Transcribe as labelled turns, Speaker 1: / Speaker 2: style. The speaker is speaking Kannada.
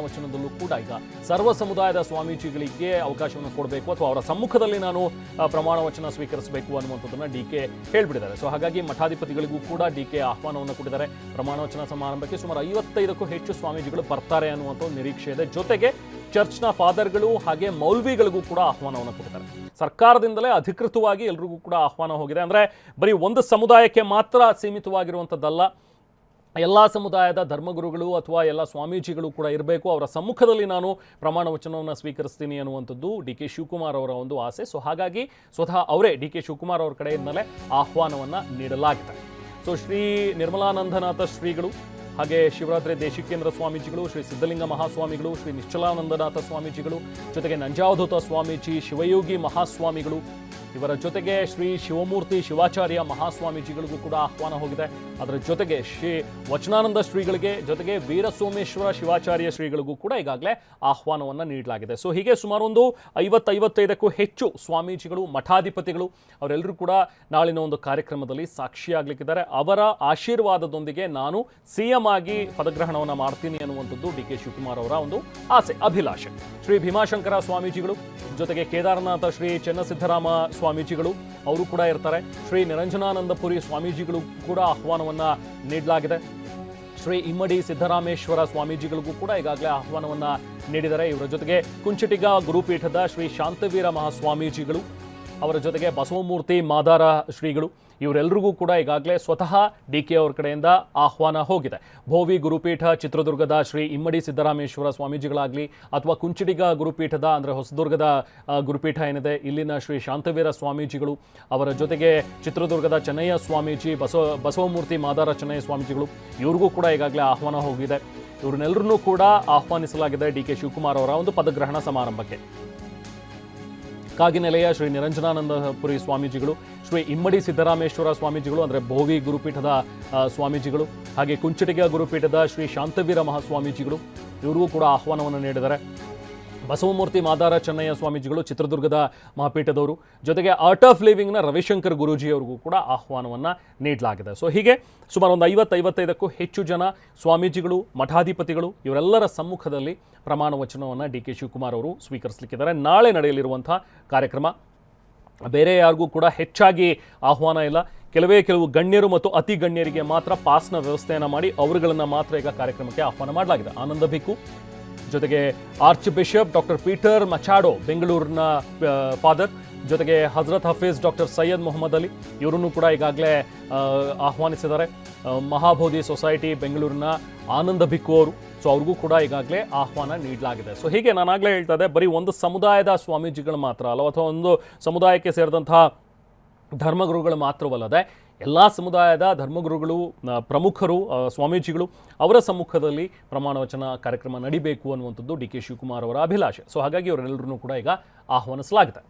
Speaker 1: ವಚನದಲ್ಲೂ ಕೂಡ ಈಗ ಸರ್ವ ಸಮುದಾಯದ ಸ್ವಾಮೀಜಿಗಳಿಗೆ ಅವಕಾಶವನ್ನು ಕೊಡಬೇಕು ಅಥವಾ ಅವರ ಸಮ್ಮುಖದಲ್ಲಿ ನಾನು ಪ್ರಮಾಣ ವಚನ ಸ್ವೀಕರಿಸಬೇಕು ಅನ್ನುವಂಥದ್ದನ್ನು ಡಿ.ಕೆ. ಹೇಳ್ಬಿಟ್ಟಿದ್ದಾರೆ. ಸೊ ಹಾಗಾಗಿ ಮಠಾಧಿಪತಿಗಳಿಗೂ ಕೂಡ ಡಿ.ಕೆ. ಆಹ್ವಾನವನ್ನು ಕೊಟ್ಟಿದ್ದಾರೆ. ಪ್ರಮಾಣ ವಚನ ಸಮಾರಂಭಕ್ಕೆ ಸುಮಾರು 55ಕ್ಕೂ ಹೆಚ್ಚು ಸ್ವಾಮೀಜಿಗಳು ಬರ್ತಾರೆ ಅನ್ನುವಂಥ ಒಂದು ನಿರೀಕ್ಷೆ ಇದೆ. ಜೊತೆಗೆ ಚರ್ಚ್ನ ಫಾದರ್ಗಳು ಹಾಗೆ ಮೌಲ್ವಿಗಳಿಗೂ ಕೂಡ ಆಹ್ವಾನವನ್ನು ಕೊಟ್ಟಿದ್ದಾರೆ. ಸರ್ಕಾರದಿಂದಲೇ ಅಧಿಕೃತವಾಗಿ ಎಲ್ರಿಗೂ ಕೂಡ ಆಹ್ವಾನ ಹೋಗಿದೆ. ಅಂದರೆ ಬರೀ ಒಂದು ಸಮುದಾಯಕ್ಕೆ ಮಾತ್ರ ಸೀಮಿತವಾಗಿರುವಂಥದ್ದಲ್ಲ, ಎಲ್ಲ ಸಮುದಾಯದ ಧರ್ಮಗುರುಗಳು ಅಥವಾ ಎಲ್ಲ ಸ್ವಾಮೀಜಿಗಳು ಕೂಡ ಇರಬೇಕು, ಅವರ ಸಮ್ಮುಖದಲ್ಲಿ ನಾನು ಪ್ರಮಾಣ ವಚನವನ್ನು ಸ್ವೀಕರಿಸ್ತೀನಿ ಅನ್ನುವಂಥದ್ದು ಡಿ.ಕೆ. ಶಿವಕುಮಾರ್ ಅವರ ಒಂದು ಆಸೆ. ಸೊ ಹಾಗಾಗಿ ಸ್ವತಃ ಅವರೇ ಡಿ.ಕೆ. ಶಿವಕುಮಾರ್ ಅವರ ಕಡೆಯಿಂದಲೇ ಆಹ್ವಾನವನ್ನು ನೀಡಲಾಗಿದೆ. ಸೊ ಶ್ರೀ ನಿರ್ಮಲಾನಂದನಾಥ ಶ್ರೀಗಳು ಹಾಗೆ ಶಿವರಾತ್ರಿ ದೇಶಿಕೇಂದ್ರ ಸ್ವಾಮೀಜಿಗಳು, ಶ್ರೀ ಸಿದ್ಧಲಿಂಗ ಮಹಾಸ್ವಾಮಿಗಳು, ಶ್ರೀ ನಿಶ್ಚಲಾನಂದನಾಥ ಸ್ವಾಮೀಜಿಗಳು, ಜೊತೆಗೆ ನಂಜಾವಧೂತ ಸ್ವಾಮೀಜಿ, ಶಿವಯೋಗಿ ಮಹಾಸ್ವಾಮಿಗಳು, ಇವರ ಜೊತೆಗೆ ಶ್ರೀ ಶಿವಮೂರ್ತಿ ಶಿವಾಚಾರ್ಯ ಮಹಾಸ್ವಾಮೀಜಿಗಳಿಗೂ ಕೂಡ ಆಹ್ವಾನ ಹೋಗಿದೆ. ಅದರ ಜೊತೆಗೆ ಶ್ರೀ ವಚನಾನಂದ ಶ್ರೀಗಳಿಗೆ, ಜೊತೆಗೆ ವೀರಸೋಮೇಶ್ವರ ಶಿವಾಚಾರ್ಯ ಶ್ರೀಗಳಿಗೂ ಕೂಡ ಈಗಾಗಲೇ ಆಹ್ವಾನವನ್ನು ನೀಡಲಾಗಿದೆ. ಸೊ ಹೀಗೆ ಸುಮಾರು ಒಂದು 50-55ಕ್ಕೂ ಹೆಚ್ಚು ಸ್ವಾಮೀಜಿಗಳು, ಮಠಾಧಿಪತಿಗಳು ಅವರೆಲ್ಲರೂ ಕೂಡ ನಾಳಿನ ಒಂದು ಕಾರ್ಯಕ್ರಮದಲ್ಲಿ ಸಾಕ್ಷಿಯಾಗಲಿಕ್ಕಿದ್ದಾರೆ. ಅವರ ಆಶೀರ್ವಾದದೊಂದಿಗೆ ನಾನು CM ಆಗಿ ಪದಗ್ರಹಣವನ್ನು ಮಾಡ್ತೀನಿ ಅನ್ನುವಂಥದ್ದು ಡಿ.ಕೆ. ಶಿವಕುಮಾರ್ ಅವರ ಒಂದು ಆಸೆ, ಅಭಿಲಾಷೆ. ಶ್ರೀ ಭೀಮಾಶಂಕರ ಸ್ವಾಮೀಜಿಗಳು, ಜೊತೆಗೆ ಕೇದಾರನಾಥ ಶ್ರೀ ಚೆನ್ನಸಿದ್ದರಾಮ ಸ್ವಾಮೀಜಿಗಳು ಅವರು ಕೂಡ ಇರ್ತಾರೆ. ಶ್ರೀ ನಿರಂಜನಾನಂದಪುರಿ ಸ್ವಾಮೀಜಿಗಳು ಕೂಡ ಆಹ್ವಾನವನ್ನು ನೀಡಲಾಗಿದೆ. ಶ್ರೀ ಇಮ್ಮಡಿ ಸಿದ್ದರಾಮೇಶ್ವರ ಸ್ವಾಮೀಜಿಗಳಿಗೂ ಕೂಡ ಈಗಾಗಲೇ ಆಹ್ವಾನವನ್ನು ನೀಡಿದ್ದಾರೆ. ಇವರ ಜೊತೆಗೆ ಕುಂಚಿಟಿಗ ಗುರುಪೀಠದ ಶ್ರೀ ಶಾಂತವೀರ ಮಹಾಸ್ವಾಮೀಜಿಗಳು, ಅವರ ಜೊತೆಗೆ ಬಸವಮೂರ್ತಿ ಮಾದಾರ ಶ್ರೀಗಳು, ಇವರೆಲ್ಲರಿಗೂ ಕೂಡ ಈಗಾಗಲೇ ಸ್ವತಃ ಡಿ.ಕೆ. ಅವರ ಕಡೆಯಿಂದ ಆಹ್ವಾನ ಹೋಗಿದೆ. ಭೋವಿ ಗುರುಪೀಠ ಚಿತ್ರದುರ್ಗದ ಶ್ರೀ ಇಮ್ಮಡಿ ಸಿದ್ದರಾಮೇಶ್ವರ ಸ್ವಾಮೀಜಿಗಳಾಗಲಿ ಅಥವಾ ಕುಂಚಿಟಿಗ ಗುರುಪೀಠದ ಅಂದರೆ ಹೊಸದುರ್ಗದ ಗುರುಪೀಠ ಏನಿದೆ ಇಲ್ಲಿನ ಶ್ರೀ ಶಾಂತವೀರ ಸ್ವಾಮೀಜಿಗಳು, ಅವರ ಜೊತೆಗೆ ಚಿತ್ರದುರ್ಗದ ಚೆನ್ನಯ್ಯ ಸ್ವಾಮೀಜಿ, ಬಸವಮೂರ್ತಿ ಮಾದಾರ ಚೆನ್ನಯ್ಯ ಸ್ವಾಮೀಜಿಗಳು, ಇವ್ರಿಗೂ ಕೂಡ ಈಗಾಗಲೇ ಆಹ್ವಾನ ಹೋಗಿದೆ. ಇವ್ರನ್ನೆಲ್ಲರನ್ನೂ ಕೂಡ ಆಹ್ವಾನಿಸಲಾಗಿದೆ ಡಿ.ಕೆ. ಶಿವಕುಮಾರ್ ಅವರ ಒಂದು ಪದಗ್ರಹಣ ಸಮಾರಂಭಕ್ಕೆ. ಕಾಗಿನೆಲೆಯ ಶ್ರೀ ನಿರಂಜನಾನಂದಪುರಿ ಸ್ವಾಮೀಜಿಗಳು, ಶ್ರೀ ಇಮ್ಮಡಿ ಸಿದ್ದರಾಮೇಶ್ವರ ಸ್ವಾಮೀಜಿಗಳು ಅಂದರೆ ಭೋವಿ ಗುರುಪೀಠದ ಸ್ವಾಮೀಜಿಗಳು, ಹಾಗೆ ಕುಂಚಿಟಿಗ ಗುರುಪೀಠದ ಶ್ರೀ ಶಾಂತವೀರ ಮಹಾಸ್ವಾಮೀಜಿಗಳು, ಇವರಿಗೂ ಕೂಡ ಆಹ್ವಾನವನ್ನು ನೀಡಿದ್ದಾರೆ. ಬಸವಮೂರ್ತಿ ಮಾದಾರ ಚೆನ್ನಯ್ಯ ಸ್ವಾಮೀಜಿಗಳು ಚಿತ್ರದುರ್ಗದ ಮಹಾಪೀಠದವರು, ಜೊತೆಗೆ ಆರ್ಟ್ ಆಫ್ ಲಿವಿಂಗ್ನ ರವಿಶಂಕರ್ ಗುರೂಜಿಯವರಿಗೂ ಕೂಡ ಆಹ್ವಾನವನ್ನು ನೀಡಲಾಗಿದೆ. ಸೊ ಹೀಗೆ ಸುಮಾರು ಒಂದು 50-55ಕ್ಕೂ ಹೆಚ್ಚು ಜನ ಸ್ವಾಮೀಜಿಗಳು, ಮಠಾಧಿಪತಿಗಳು ಇವರೆಲ್ಲರ ಸಮ್ಮುಖದಲ್ಲಿ ಪ್ರಮಾಣ ವಚನವನ್ನು ಡಿ.ಕೆ. ಶಿವಕುಮಾರ್ ಅವರು ಸ್ವೀಕರಿಸಲಿಕ್ಕಿದ್ದಾರೆ. ನಾಳೆ ನಡೆಯಲಿರುವಂಥ ಕಾರ್ಯಕ್ರಮ ಬೇರೆ ಯಾರಿಗೂ ಕೂಡ ಹೆಚ್ಚಾಗಿ ಆಹ್ವಾನ ಇಲ್ಲ. ಕೆಲವು ಗಣ್ಯರು ಮತ್ತು ಅತಿ ಗಣ್ಯರಿಗೆ ಮಾತ್ರ ಪಾಸ್ನ ವ್ಯವಸ್ಥೆಯನ್ನು ಮಾಡಿ ಅವರುಗಳನ್ನು ಮಾತ್ರ ಈಗ ಕಾರ್ಯಕ್ರಮಕ್ಕೆ ಆಹ್ವಾನ ಮಾಡಲಾಗಿದೆ. ಆನಂದ ಭಿಕ್ಕು, ಜೊತೆಗೆ ಆರ್ಚ್ ಬಿಷಪ್ ಡಾಕ್ಟರ್ ಪೀಟರ್ ಮಚಾಡೋ ಬೆಂಗಳೂರಿನ ಫಾದರ್, ಜೊತೆಗೆ ಹಜರತ್ ಹಫೀಜ್ ಡಾಕ್ಟರ್ ಸೈಯದ್ ಮೊಹಮ್ಮದ್ ಅಲಿ ಇವರನ್ನು ಕೂಡ ಈಗಾಗಲೇ ಆಹ್ವಾನಿಸಿದ್ದಾರೆ. ಮಹಾಬೋಧಿ ಸೊಸೈಟಿ ಬೆಂಗಳೂರಿನ ಆನಂದ ಭಿಕ್ಕು ಅವರು, ಸೊ ಅವ್ರಿಗೂ ಕೂಡ ಈಗಾಗಲೇ ಆಹ್ವಾನ ನೀಡಲಾಗಿದೆ. ಸೊ ಹೀಗೆ ನಾನಾಗಲೇ ಹೇಳ್ತಾ ಇದ್ದೆ, ಬರೀ ಒಂದು ಸಮುದಾಯದ ಸ್ವಾಮೀಜಿಗಳು ಮಾತ್ರ ಅಲ್ಲ ಅಥವಾ ಒಂದು ಸಮುದಾಯಕ್ಕೆ ಸೇರಿದಂತಹ ಧರ್ಮಗುರುಗಳು ಮಾತ್ರವಲ್ಲದೆ ಎಲ್ಲ ಸಮುದಾಯದ ಧರ್ಮಗುರುಗಳು, ಪ್ರಮುಖರು, ಸ್ವಾಮೀಜಿಗಳು ಅವರ ಸಮ್ಮುಖದಲ್ಲಿ ಪ್ರಮಾಣ ವಚನ ಕಾರ್ಯಕ್ರಮ ನಡಿಬೇಕು ಅನ್ನುವಂಥದ್ದು ಡಿ.ಕೆ. ಶಿವಕುಮಾರ್ ಅವರ ಅಭಿಲಾಷೆ. ಸೊ ಹಾಗಾಗಿ ಅವರೆಲ್ಲರನ್ನೂ ಕೂಡ ಈಗ ಆಹ್ವಾನಿಸಲಾಗಿದೆ.